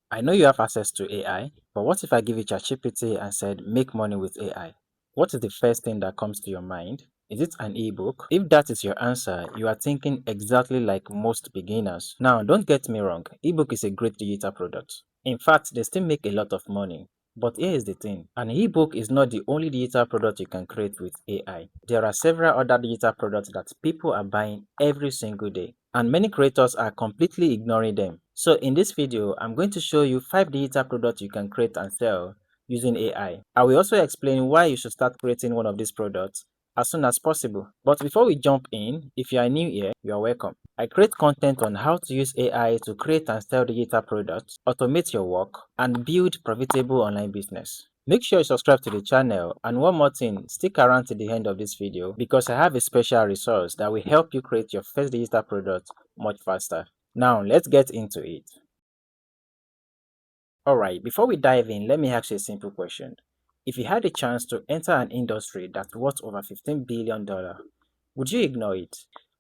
I know you have access to AI, but what if I give you ChatGPT and said, make money with AI? What is the first thing that comes to your mind? Is it an ebook? If that is your answer, you are thinking exactly like most beginners. Now, don't get me wrong, ebook is a great digital product. In fact, they still make a lot of money. But here is the thing, an ebook is not the only digital product you can create with AI. There are several other digital products that people are buying every single day, and many creators are completely ignoring them. So in this video, I'm going to show you 5 digital products you can create and sell using AI. I will also explain why you should start creating one of these products as soon as possible. But before we jump in, if you are new here, you are welcome. I create content on how to use AI to create and sell digital products, automate your work, and build profitable online business. Make sure you subscribe to the channel, and one more thing, stick around to the end of this video because I have a special resource that will help you create your first digital product much faster. Now let's get into it. Alright, before we dive in, let me ask you a simple question. If you had a chance to enter an industry that's worth over $15 billion, would you ignore it?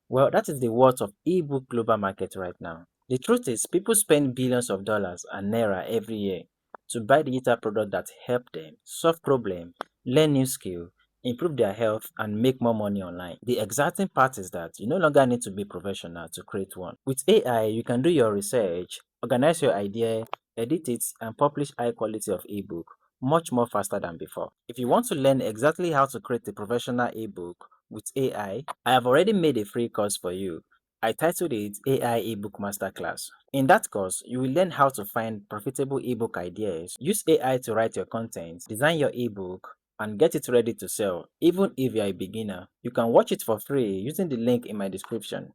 Well, that is the worth of ebook global market right now. The truth is, people spend billions of dollars and naira every year to buy digital products that help them solve problems, learn new skills, improve their health, and make more money online. The exciting part is that you no longer need to be professional to create one. With AI, you can do your research, organize your idea, edit it, and publish high quality of ebook much more faster than before. If you want to learn exactly how to create a professional ebook with AI, I have already made a free course for you. I titled it AI ebook masterclass. In that course, you will learn how to find profitable ebook ideas, use AI to write your content, design your ebook, and get it ready to sell. Even if you are a beginner, you can watch it for free using the link in my description.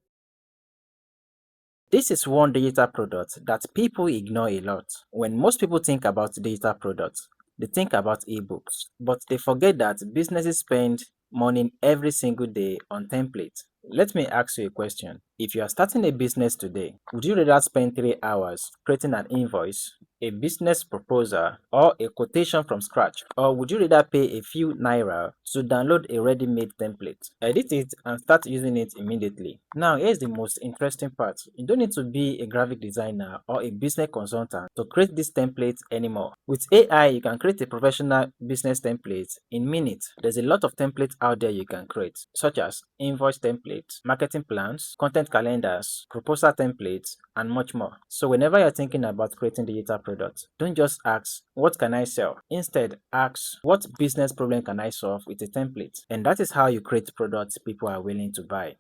This is one digital product that people ignore a lot. When most people think about digital products, they think about ebooks, but they forget that businesses spend money every single day on templates. Let me ask you a question. If you are starting a business today, would you rather spend 3 hours creating an invoice, a business proposal, or a quotation from scratch? Or would you rather pay a few naira to download a ready-made template, edit it, and start using it immediately? Now, here's the most interesting part. You don't need to be a graphic designer or a business consultant to create these templates anymore. With AI, you can create a professional business template in minutes. There's a lot of templates out there you can create, such as invoice templates, marketing plans, content calendars, proposal templates, and much more. So whenever you're thinking about creating digital products, don't just ask, what can I sell? Instead, ask, what business problem can I solve with a template? And that is how you create products people are willing to buy.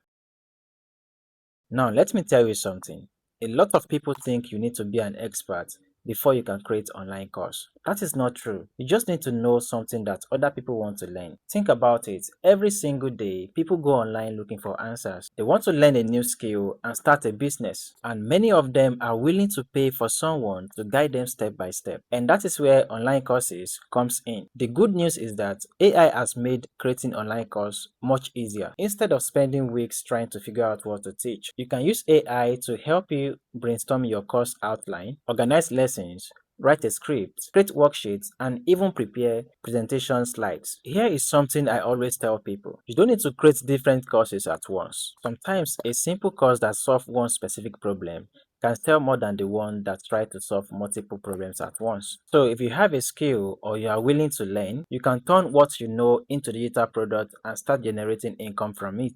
Now, let me tell you something. A lot of people think you need to be an expert before you can create online course. That is not true. You just need to know something that other people want to learn. Think about it. Every single day, people go online looking for answers. They want to learn a new skill and start a business. And many of them are willing to pay for someone to guide them step by step. And that is where online courses comes in. The good news is that AI has made creating online course much easier. Instead of spending weeks trying to figure out what to teach, you can use AI to help you brainstorm your course outline, organize lessons, write a script, create worksheets, and even prepare presentation slides. Here is something I always tell people. You don't need to create different courses at once. Sometimes a simple course that solves one specific problem can sell more than the one that tries to solve multiple problems at once. So if you have a skill or you are willing to learn, you can turn what you know into digital product and start generating income from it.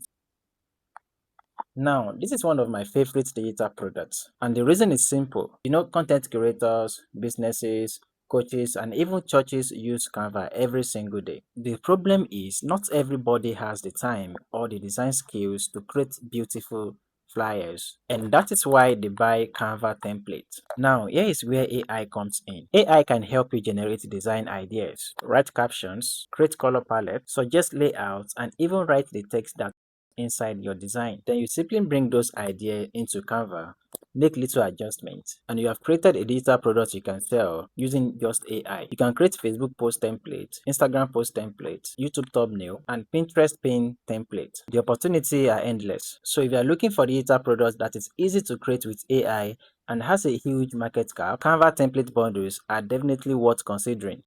Now, this is one of my favorite digital products, and the reason is simple. Content creators, businesses, coaches, and even churches use Canva every single day. The problem is not everybody has the time or the design skills to create beautiful flyers, and that is why they buy Canva templates. Now, here is where AI comes in. AI can help you generate design ideas, write captions, create color palettes, suggest layouts, and even write the text that inside your design. Then you simply bring those ideas into Canva, make little adjustments, and you have created a digital product you can sell using just AI. You can create Facebook post templates, Instagram post templates, YouTube thumbnail, and Pinterest pin templates. The opportunities are endless. So if you are looking for digital products that is easy to create with AI and has a huge market cap, Canva template bundles are definitely worth considering.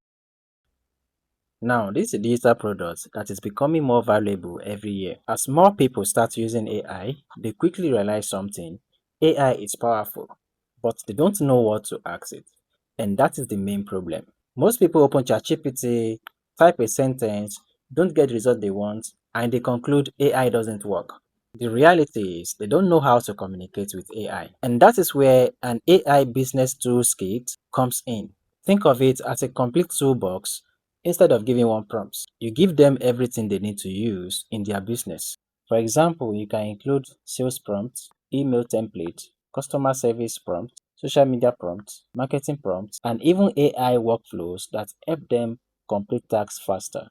Now, this is a digital product that is becoming more valuable every year. As more people start using AI, they quickly realize something. AI is powerful, but they don't know what to ask it. And that is the main problem. Most people open ChatGPT, type a sentence, don't get the result they want, and they conclude AI doesn't work. The reality is they don't know how to communicate with AI. And that is where an AI business toolkit comes in. Think of it as a complete toolbox instead of giving one prompt. You give them everything they need to use in their business. For example, you can include sales prompts, email template, customer service prompts, social media prompts, marketing prompts, and even AI workflows that help them complete tasks faster.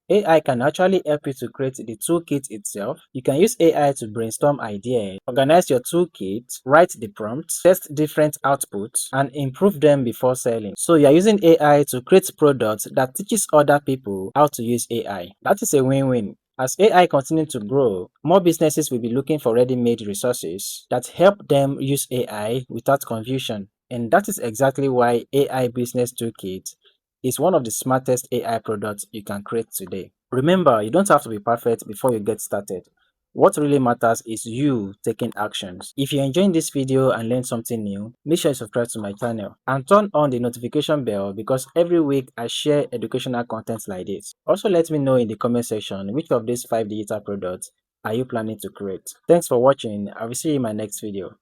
AI can actually help you to create the toolkit itself. You can use AI to brainstorm ideas, organize your toolkit, write the prompts, test different outputs, and improve them before selling. So you're using AI to create products that teaches other people how to use AI. That is a win-win. As AI continues to grow, more businesses will be looking for ready-made resources that help them use AI without confusion. And that is exactly why AI Business Toolkit is one of the smartest AI products you can create today. Remember, you don't have to be perfect before you get started. What really matters is you taking actions. If you're enjoying this video and learned something new, make sure you subscribe to my channel and turn on the notification bell because every week I share educational content like this. Also, let me know in the comment section which of these 5 digital products are you planning to create. Thanks for watching. I will see you in my next video.